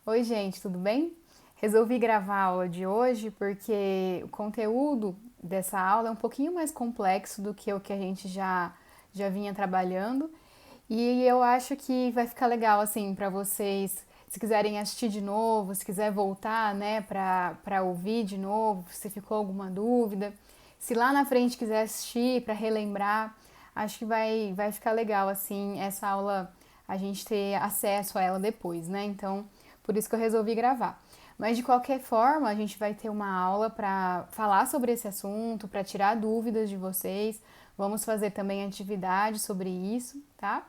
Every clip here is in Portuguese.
Oi, gente, tudo bem? Resolvi gravar a aula de hoje porque o conteúdo dessa aula é um pouquinho mais complexo do que o que a gente já vinha trabalhando e eu acho que vai ficar legal assim para vocês, se quiserem assistir de novo, se quiser voltar, né, para ouvir de novo, se ficou alguma dúvida, se lá na frente quiser assistir para relembrar, acho que vai ficar legal assim essa aula a gente ter acesso a ela depois, né? Então, por isso que eu resolvi gravar. Mas de qualquer forma, a gente vai ter uma aula para falar sobre esse assunto, para tirar dúvidas de vocês. Vamos fazer também atividade sobre isso, tá?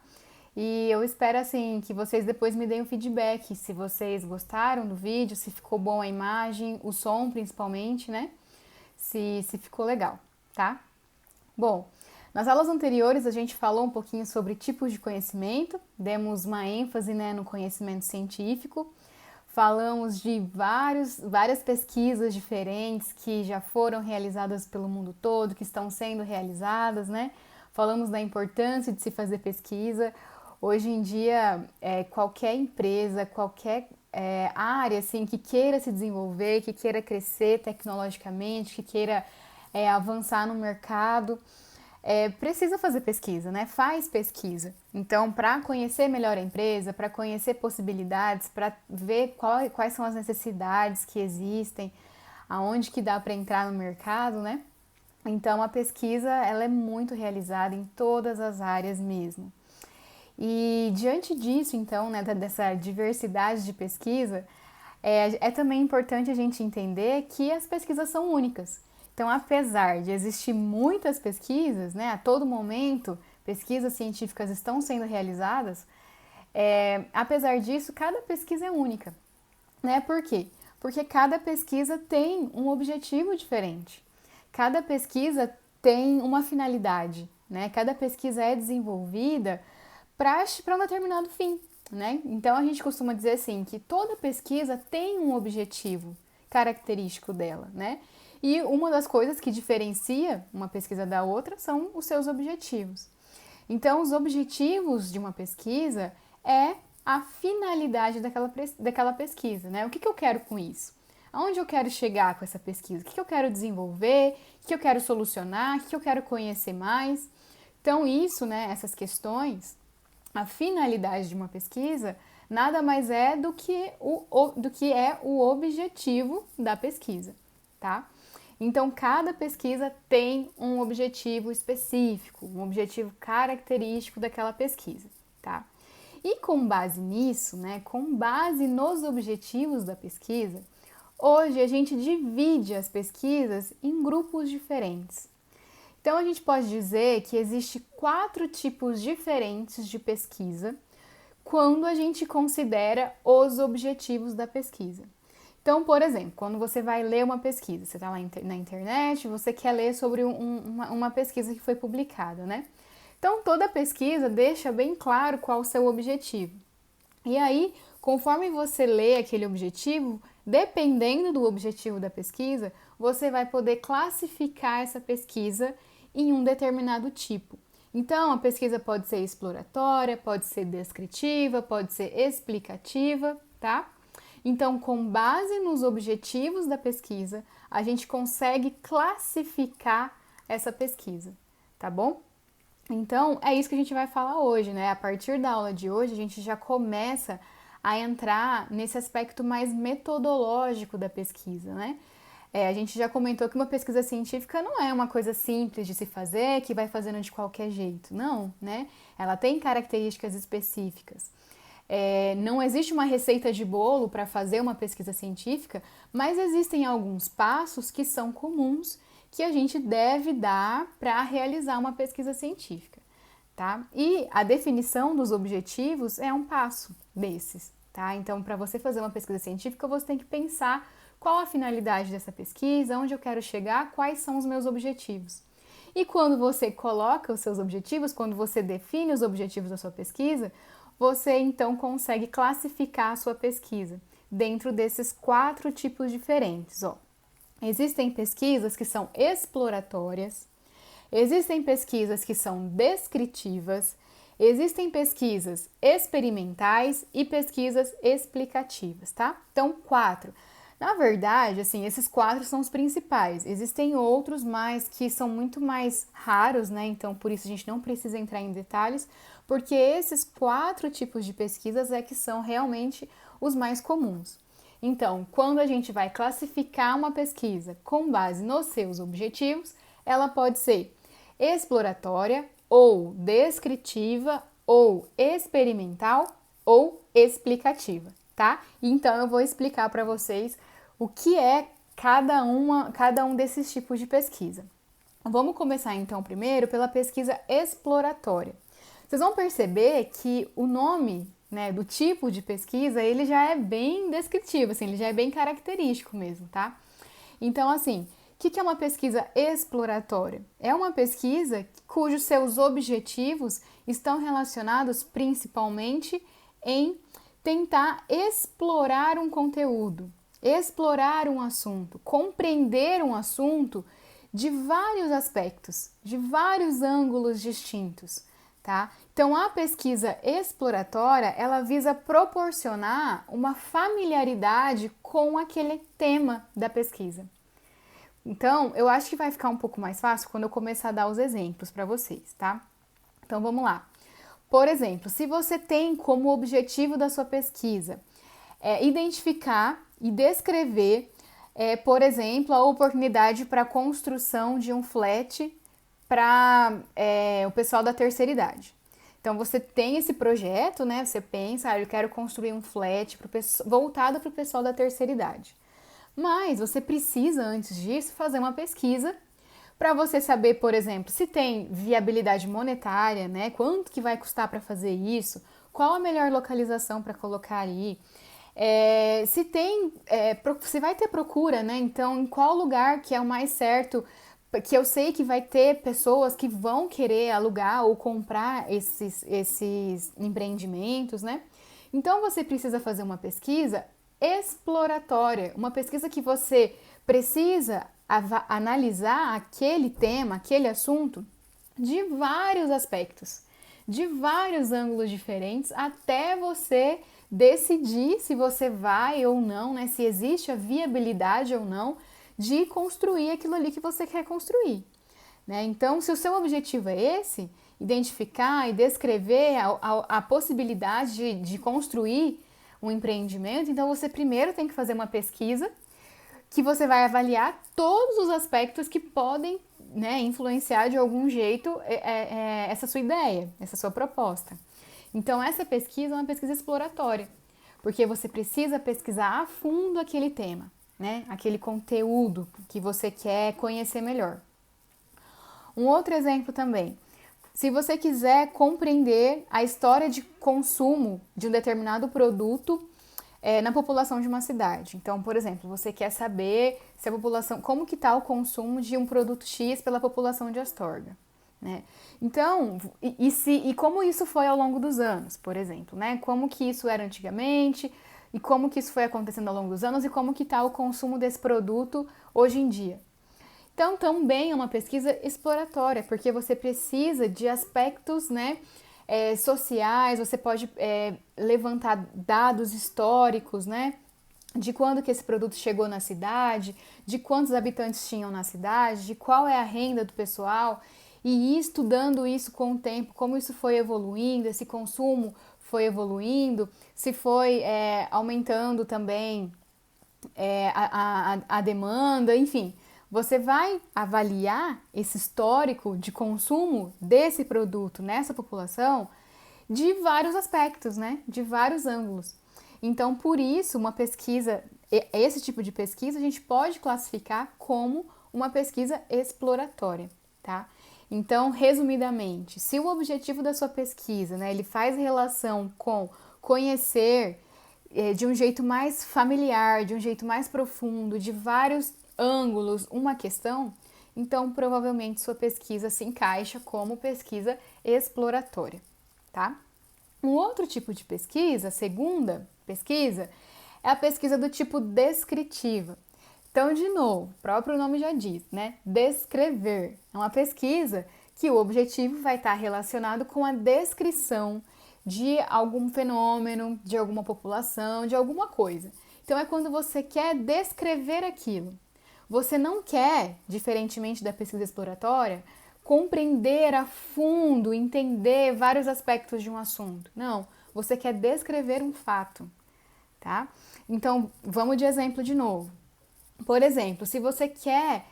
E eu espero assim que vocês depois me deem o feedback, se vocês gostaram do vídeo, se ficou bom a imagem, o som principalmente, né? Se ficou legal, tá? Bom, nas aulas anteriores a gente falou um pouquinho sobre tipos de conhecimento, demos uma ênfase, né, no conhecimento científico, falamos de várias pesquisas diferentes que já foram realizadas pelo mundo todo, que estão sendo realizadas, né? Falamos da importância de se fazer pesquisa. Hoje em dia, qualquer empresa, qualquer área assim, que queira se desenvolver, que queira crescer tecnologicamente, que queira avançar no mercado, precisa fazer pesquisa, né? Faz pesquisa. Então, para conhecer melhor a empresa, para conhecer possibilidades, para ver quais são as necessidades que existem, aonde que dá para entrar no mercado, né? Então, a pesquisa ela é muito realizada em todas as áreas mesmo. E diante disso, então, né, dessa diversidade de pesquisa, é também importante a gente entender que as pesquisas são únicas. Então, apesar de existir muitas pesquisas, né, a todo momento pesquisas científicas estão sendo realizadas, apesar disso, cada pesquisa é única. Né? Por quê? Porque cada pesquisa tem um objetivo diferente. Cada pesquisa tem uma finalidade, né? Cada pesquisa é desenvolvida para um determinado fim, né? Então a gente costuma dizer assim que toda pesquisa tem um objetivo característico dela, né? E uma das coisas que diferencia uma pesquisa da outra são os seus objetivos. Então, os objetivos de uma pesquisa é a finalidade daquela pesquisa, né? O que eu quero com isso? Aonde eu quero chegar com essa pesquisa? O que eu quero desenvolver? O que eu quero solucionar? O que eu quero conhecer mais? Então, isso, né, essas questões, a finalidade de uma pesquisa, nada mais é do que é o objetivo da pesquisa, tá? Então, cada pesquisa tem um objetivo específico, um objetivo característico daquela pesquisa, tá? E com base nisso, né, com base nos objetivos da pesquisa, hoje a gente divide as pesquisas em grupos diferentes. Então, a gente pode dizer que existe 4 tipos diferentes de pesquisa quando a gente considera os objetivos da pesquisa. Então, por exemplo, quando você vai ler uma pesquisa, você está lá na internet, você quer ler sobre uma pesquisa que foi publicada, né? Então, toda pesquisa deixa bem claro qual o seu objetivo. E aí, conforme você lê aquele objetivo, dependendo do objetivo da pesquisa, você vai poder classificar essa pesquisa em um determinado tipo. Então, a pesquisa pode ser exploratória, pode ser descritiva, pode ser explicativa, tá? Então, com base nos objetivos da pesquisa, a gente consegue classificar essa pesquisa, tá bom? Então, é isso que a gente vai falar hoje, né? A partir da aula de hoje, a gente já começa a entrar nesse aspecto mais metodológico da pesquisa, né? A gente já comentou que uma pesquisa científica não é uma coisa simples de se fazer, que vai fazendo de qualquer jeito. Não, né? Ela tem características específicas. Não existe uma receita de bolo para fazer uma pesquisa científica, mas existem alguns passos que são comuns que a gente deve dar para realizar uma pesquisa científica, tá? E a definição dos objetivos é um passo desses, tá? Então, para você fazer uma pesquisa científica, você tem que pensar qual a finalidade dessa pesquisa, onde eu quero chegar, quais são os meus objetivos. E quando você coloca os seus objetivos, quando você define os objetivos da sua pesquisa, você então consegue classificar a sua pesquisa dentro desses 4 tipos diferentes. Ó. Existem pesquisas que são exploratórias, existem pesquisas que são descritivas, Existem pesquisas experimentais e pesquisas explicativas, tá? Então, 4. Na verdade, assim, esses 4 são os principais. Existem outros, mas que são muito mais raros, né? Então, por isso a gente não precisa entrar em detalhes, porque esses 4 tipos de pesquisas é que são realmente os mais comuns. Então, quando a gente vai classificar uma pesquisa com base nos seus objetivos, ela pode ser exploratória, ou descritiva, ou experimental, ou explicativa, tá? Então eu vou explicar para vocês o que é cada um desses tipos de pesquisa. Vamos começar então primeiro pela pesquisa exploratória. Vocês vão perceber que o nome, né, do tipo de pesquisa, ele já é bem descritivo, assim, ele já é bem característico mesmo, tá? Então, assim, o que é uma pesquisa exploratória? É uma pesquisa cujos seus objetivos estão relacionados principalmente em tentar explorar um conteúdo, explorar um assunto, compreender um assunto de vários aspectos, de vários ângulos distintos, tá? Então, a pesquisa exploratória, ela visa proporcionar uma familiaridade com aquele tema da pesquisa. Então, eu acho que vai ficar um pouco mais fácil quando eu começar a dar os exemplos para vocês, tá? Então, vamos lá. Por exemplo, se você tem como objetivo da sua pesquisa identificar e descrever, por exemplo, a oportunidade para a construção de um flat para o pessoal da terceira idade. Então, você tem esse projeto, né? Você pensa, eu quero construir um flat voltado para o pessoal da terceira idade. Mas você precisa, antes disso, fazer uma pesquisa para você saber, por exemplo, se tem viabilidade monetária, né? Quanto que vai custar para fazer isso? Qual a melhor localização para colocar ali? Se vai ter procura, né? Então, em qual lugar que é o mais certo, que eu sei que vai ter pessoas que vão querer alugar ou comprar esses empreendimentos, né? Então, você precisa fazer uma pesquisa exploratória, uma pesquisa que você precisa analisar aquele tema, aquele assunto de vários aspectos, de vários ângulos diferentes, até você decidir se você vai ou não, né, se existe a viabilidade ou não de construir aquilo ali que você quer construir, né? Então, se o seu objetivo é esse, identificar e descrever a possibilidade de construir um empreendimento, então você primeiro tem que fazer uma pesquisa que você vai avaliar todos os aspectos que podem, né, influenciar de algum jeito essa sua ideia, essa sua proposta. Então, essa pesquisa é uma pesquisa exploratória, porque você precisa pesquisar a fundo aquele tema, né, aquele conteúdo que você quer conhecer melhor. Um outro exemplo também. Se você quiser compreender a história de consumo de um determinado produto na população de uma cidade. Então, por exemplo, você quer saber se a população, como que está o consumo de um produto X pela população de Astorga, né? Então, e como isso foi ao longo dos anos, por exemplo, né? Como que isso era antigamente e como que isso foi acontecendo ao longo dos anos e como que está o consumo desse produto hoje em dia. Então, também é uma pesquisa exploratória, porque você precisa de aspectos, né, sociais, você pode levantar dados históricos, né, de quando que esse produto chegou na cidade, de quantos habitantes tinham na cidade, de qual é a renda do pessoal, e ir estudando isso com o tempo, como isso foi evoluindo, esse consumo foi evoluindo, se foi aumentando também a demanda, enfim. Você vai avaliar esse histórico de consumo desse produto nessa população de vários aspectos, né? De vários ângulos. Então, por isso, uma pesquisa, esse tipo de pesquisa, a gente pode classificar como uma pesquisa exploratória, tá? Então, resumidamente, se o objetivo da sua pesquisa, né, ele faz relação com conhecer de um jeito mais familiar, de um jeito mais profundo, de vários ângulos, uma questão, então provavelmente sua pesquisa se encaixa como pesquisa exploratória, tá? Um outro tipo de pesquisa, a segunda pesquisa, é a pesquisa do tipo descritiva. Então, de novo, o próprio nome já diz, né? Descrever. É uma pesquisa que o objetivo vai estar relacionado com a descrição de algum fenômeno, de alguma população, de alguma coisa. Então, é quando você quer descrever aquilo. Você não quer, diferentemente da pesquisa exploratória, compreender a fundo, entender vários aspectos de um assunto. Não, você quer descrever um fato, tá? Então, vamos de exemplo de novo. Por exemplo, se você quer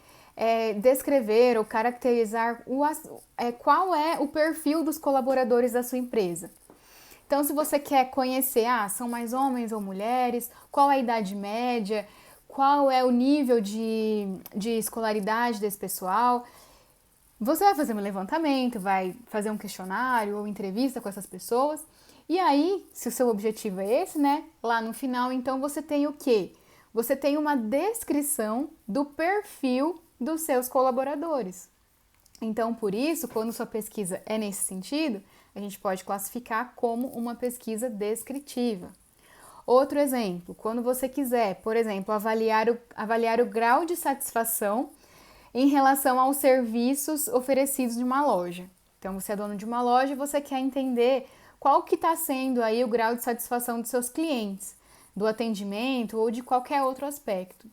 descrever ou caracterizar qual é o perfil dos colaboradores da sua empresa. Então, se você quer conhecer, são mais homens ou mulheres, qual é a idade média, qual é o nível de escolaridade desse pessoal, você vai fazer um levantamento, vai fazer um questionário ou entrevista com essas pessoas. E aí, se o seu objetivo é esse, né? Lá no final, então você tem o quê? Você tem uma descrição do perfil dos seus colaboradores. Então, por isso, quando sua pesquisa é nesse sentido, a gente pode classificar como uma pesquisa descritiva. Outro exemplo, quando você quiser, por exemplo, avaliar o grau de satisfação em relação aos serviços oferecidos de uma loja. Então, você é dono de uma loja e você quer entender qual que está sendo aí o grau de satisfação dos seus clientes, do atendimento ou de qualquer outro aspecto.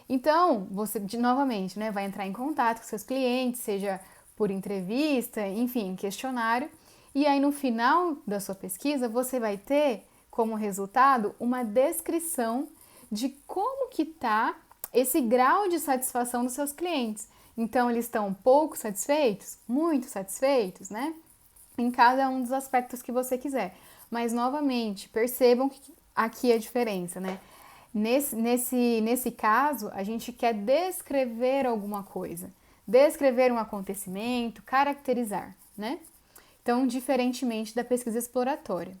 Então, você, novamente, né, vai entrar em contato com seus clientes, seja por entrevista, enfim, questionário, e aí no final da sua pesquisa, você vai ter como resultado uma descrição de como que está esse grau de satisfação dos seus clientes. Então, eles estão pouco satisfeitos, muito satisfeitos, né? Em cada um dos aspectos que você quiser. Mas, novamente, percebam que aqui a diferença, né? Nesse caso, a gente quer descrever alguma coisa, descrever um acontecimento, caracterizar, né? Então, diferentemente da pesquisa exploratória.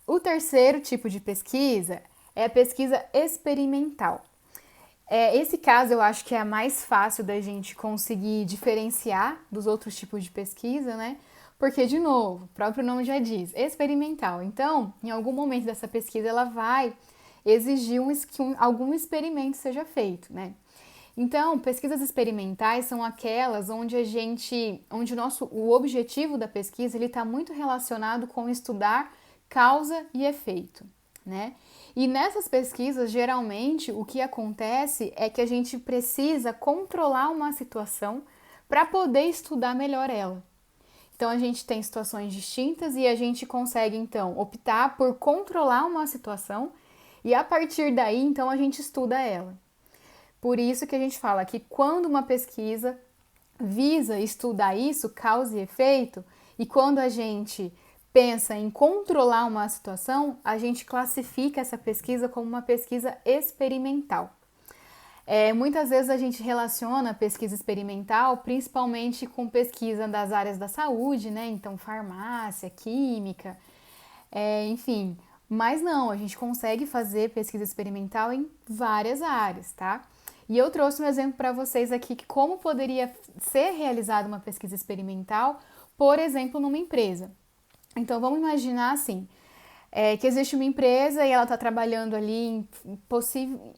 O terceiro tipo de pesquisa é a pesquisa experimental. Esse caso eu acho que é a mais fácil da gente conseguir diferenciar dos outros tipos de pesquisa, né? Porque, de novo, o próprio nome já diz, experimental. Então, em algum momento dessa pesquisa, ela vai exigir que algum experimento seja feito, né? Então, pesquisas experimentais são aquelas onde o objetivo da pesquisa ele está muito relacionado com estudar causa e efeito, né? E nessas pesquisas, geralmente, o que acontece é que a gente precisa controlar uma situação para poder estudar melhor ela. Então, a gente tem situações distintas e a gente consegue, então, optar por controlar uma situação e, a partir daí, então, a gente estuda ela. Por isso que a gente fala que quando uma pesquisa visa estudar isso, causa e efeito, e quando a gente pensa em controlar uma situação, a gente classifica essa pesquisa como uma pesquisa experimental. Muitas vezes a gente relaciona a pesquisa experimental principalmente com pesquisa das áreas da saúde, né? Então, farmácia, química, enfim. Mas não, a gente consegue fazer pesquisa experimental em várias áreas, tá? E eu trouxe um exemplo para vocês aqui de como poderia ser realizada uma pesquisa experimental, por exemplo, numa empresa. Então, vamos imaginar assim, que existe uma empresa e ela está trabalhando ali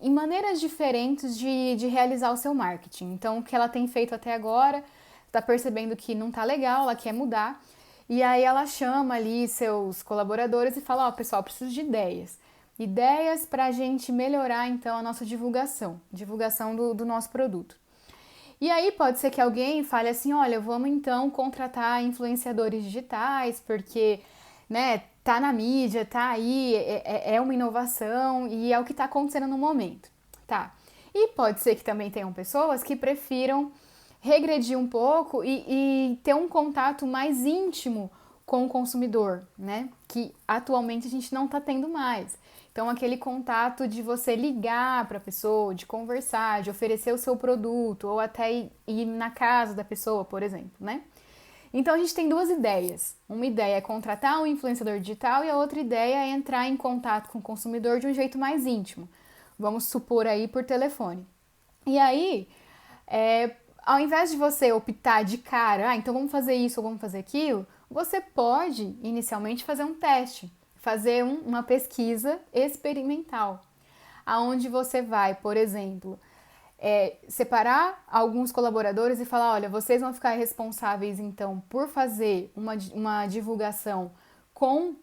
em maneiras diferentes de realizar o seu marketing. Então, o que ela tem feito até agora, está percebendo que não está legal, ela quer mudar. E aí ela chama ali seus colaboradores e fala, pessoal, preciso de ideias. Ideias para a gente melhorar, então, a nossa divulgação do nosso produto. E aí pode ser que alguém fale assim, olha, vamos então contratar influenciadores digitais, porque, né, tá na mídia, tá aí, é uma inovação e é o que tá acontecendo no momento, tá? E pode ser que também tenham pessoas que prefiram regredir um pouco e ter um contato mais íntimo com o consumidor, né? Que atualmente a gente não tá tendo mais. Então, aquele contato de você ligar para a pessoa, de conversar, de oferecer o seu produto, ou até ir na casa da pessoa, por exemplo, né? Então, a gente tem duas ideias. Uma ideia é contratar um influenciador digital e a outra ideia é entrar em contato com o consumidor de um jeito mais íntimo. Vamos supor aí por telefone. E aí, ao invés de você optar de cara, então vamos fazer isso ou vamos fazer aquilo, você pode inicialmente fazer um teste. Fazer uma pesquisa experimental, aonde você vai, por exemplo, separar alguns colaboradores e falar, olha, vocês vão ficar responsáveis, então, por fazer uma divulgação com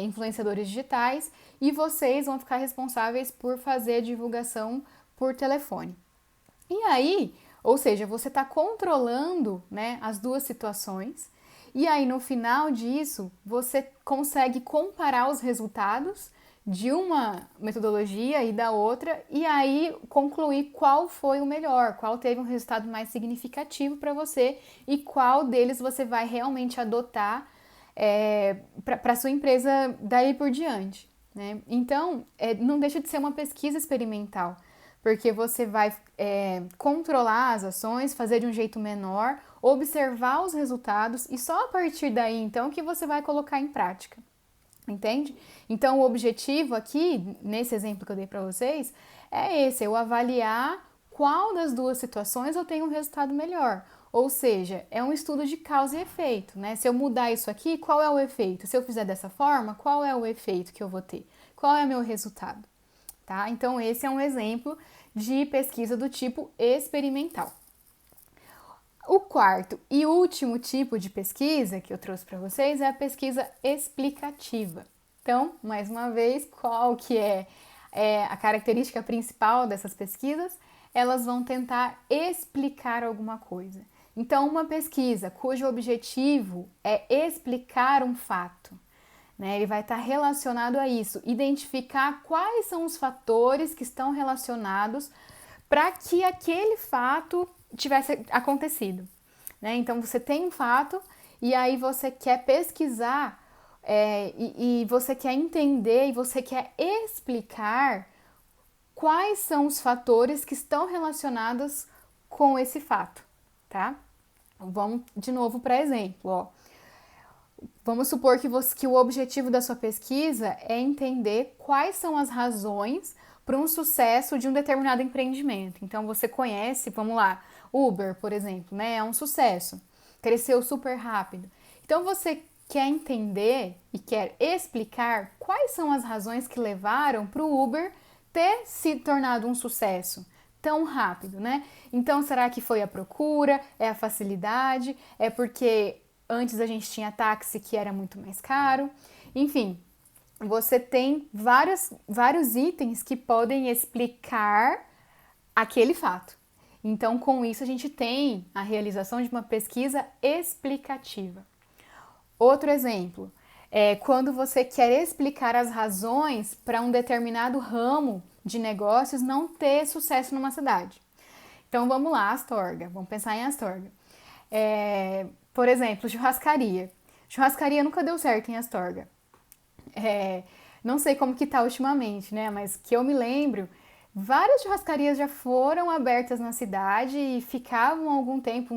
influenciadores digitais e vocês vão ficar responsáveis por fazer a divulgação por telefone. E aí, ou seja, você está controlando, né, as duas situações e aí no final disso você consegue comparar os resultados de uma metodologia e da outra e aí concluir qual foi o melhor, qual teve um resultado mais significativo para você e qual deles você vai realmente adotar para a sua empresa daí por diante, né? Então, não deixa de ser uma pesquisa experimental, porque você vai controlar as ações, fazer de um jeito menor, observar os resultados e só a partir daí, então, que você vai colocar em prática. Entende? Então, o objetivo aqui, nesse exemplo que eu dei para vocês, é esse, eu avaliar qual das duas situações eu tenho um resultado melhor. Ou seja, é um estudo de causa e efeito, né? Se eu mudar isso aqui, qual é o efeito? Se eu fizer dessa forma, qual é o efeito que eu vou ter? Qual é o meu resultado? Tá? Então, esse é um exemplo de pesquisa do tipo experimental. O quarto e último tipo de pesquisa que eu trouxe para vocês é a pesquisa explicativa. Então, mais uma vez, qual que é a característica principal dessas pesquisas? Elas vão tentar explicar alguma coisa. Então, uma pesquisa cujo objetivo é explicar um fato, né? Ele vai estar relacionado a isso, identificar quais são os fatores que estão relacionados para que aquele fato tivesse acontecido, né? Então você tem um fato e aí você quer pesquisar e você quer entender e você quer explicar quais são os fatores que estão relacionados com esse fato, tá? Vamos de novo para exemplo, ó. Vamos supor que o objetivo da sua pesquisa é entender quais são as razões para um sucesso de um determinado empreendimento. Então você conhece, vamos lá, Uber, por exemplo, né? É um sucesso, cresceu super rápido. Então você quer entender e quer explicar quais são as razões que levaram para o Uber ter se tornado um sucesso tão rápido, né? Então será que foi a procura, é a facilidade, é porque antes a gente tinha táxi que era muito mais caro, enfim, você tem vários itens que podem explicar aquele fato. Então, com isso, a gente tem a realização de uma pesquisa explicativa. Outro exemplo é quando você quer explicar as razões para um determinado ramo de negócios não ter sucesso numa cidade. Então, vamos lá, Astorga, vamos pensar em Astorga. Por exemplo, churrascaria. Churrascaria nunca deu certo em Astorga. Não sei como que tá ultimamente, né? Mas que eu me lembro, várias churrascarias já foram abertas na cidade e ficavam algum tempo,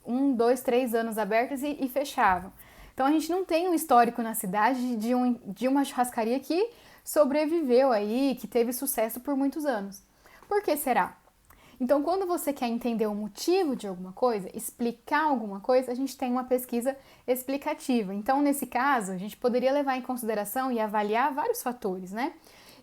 uns 2, 3 anos abertas e fechavam. Então a gente não tem um histórico na cidade de uma churrascaria que sobreviveu aí, que teve sucesso por muitos anos. Por que será? Então, quando você quer entender o motivo de alguma coisa, explicar alguma coisa, a gente tem uma pesquisa explicativa. Então, nesse caso, a gente poderia levar em consideração e avaliar vários fatores, né?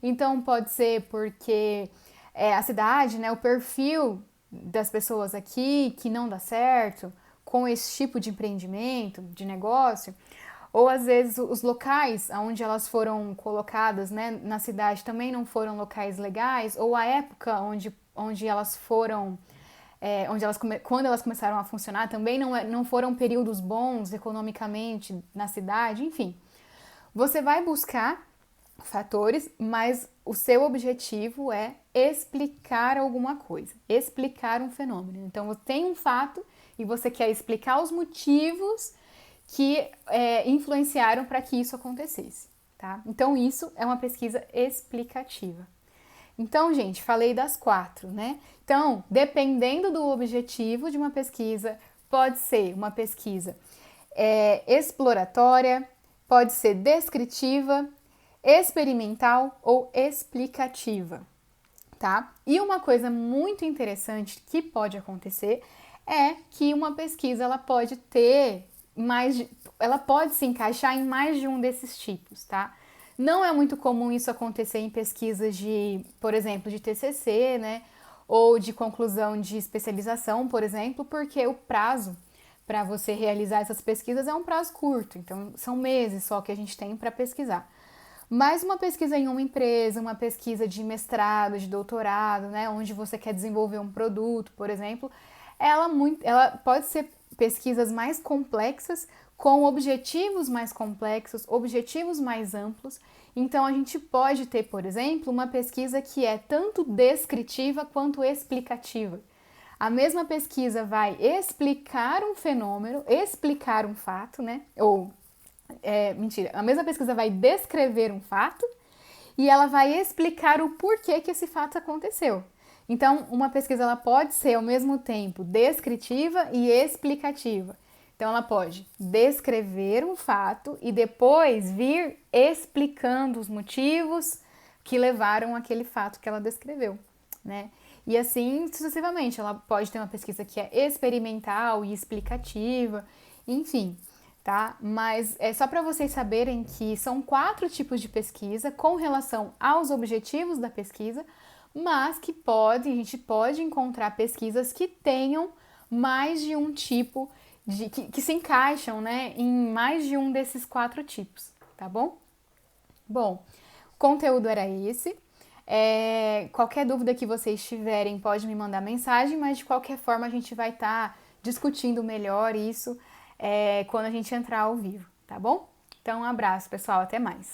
Então, pode ser porque a cidade, né, o perfil das pessoas aqui que não dá certo com esse tipo de empreendimento, de negócio, ou às vezes os locais onde elas foram colocadas, né, na cidade também não foram locais legais, ou a época onde elas foram, quando elas começaram a funcionar também não foram períodos bons economicamente na cidade, enfim. Você vai buscar fatores, mas o seu objetivo é explicar alguma coisa, explicar um fenômeno. Então, você tem um fato e você quer explicar os motivos que influenciaram para que isso acontecesse, tá? Então, isso é uma pesquisa explicativa. Então, gente, falei das 4, né? Então, dependendo do objetivo de uma pesquisa, pode ser uma pesquisa exploratória, pode ser descritiva, experimental ou explicativa, tá? E uma coisa muito interessante que pode acontecer é que uma pesquisa ela pode ela pode se encaixar em mais de um desses tipos, tá? Não é muito comum isso acontecer em pesquisas por exemplo, de TCC, né? ou de conclusão de especialização, por exemplo, porque o prazo para você realizar essas pesquisas é um prazo curto, então são meses só que a gente tem para pesquisar. Mas uma pesquisa em uma empresa, uma pesquisa de mestrado, de doutorado, né, onde você quer desenvolver um produto, por exemplo, ela pode ser pesquisas mais complexas, com objetivos mais complexos, objetivos mais amplos. Então a gente pode ter, por exemplo, uma pesquisa que é tanto descritiva quanto explicativa. A mesma pesquisa vai explicar um fenômeno, explicar um fato, né? Mentira, a mesma pesquisa vai descrever um fato e ela vai explicar o porquê que esse fato aconteceu. Então, uma pesquisa ela pode ser ao mesmo tempo descritiva e explicativa. Então, ela pode descrever um fato e depois vir explicando os motivos que levaram aquele fato que ela descreveu, né? E assim sucessivamente. Ela pode ter uma pesquisa que é experimental e explicativa, enfim, tá? Mas é só para vocês saberem que são 4 tipos de pesquisa com relação aos objetivos da pesquisa, mas que a gente pode encontrar pesquisas que tenham mais de um tipo que se encaixam, né, em mais de um desses 4 tipos, tá bom? Bom, o conteúdo era esse. Qualquer dúvida que vocês tiverem, pode me mandar mensagem, mas de qualquer forma a gente vai estar discutindo melhor isso quando a gente entrar ao vivo, tá bom? Então, um abraço, pessoal, até mais.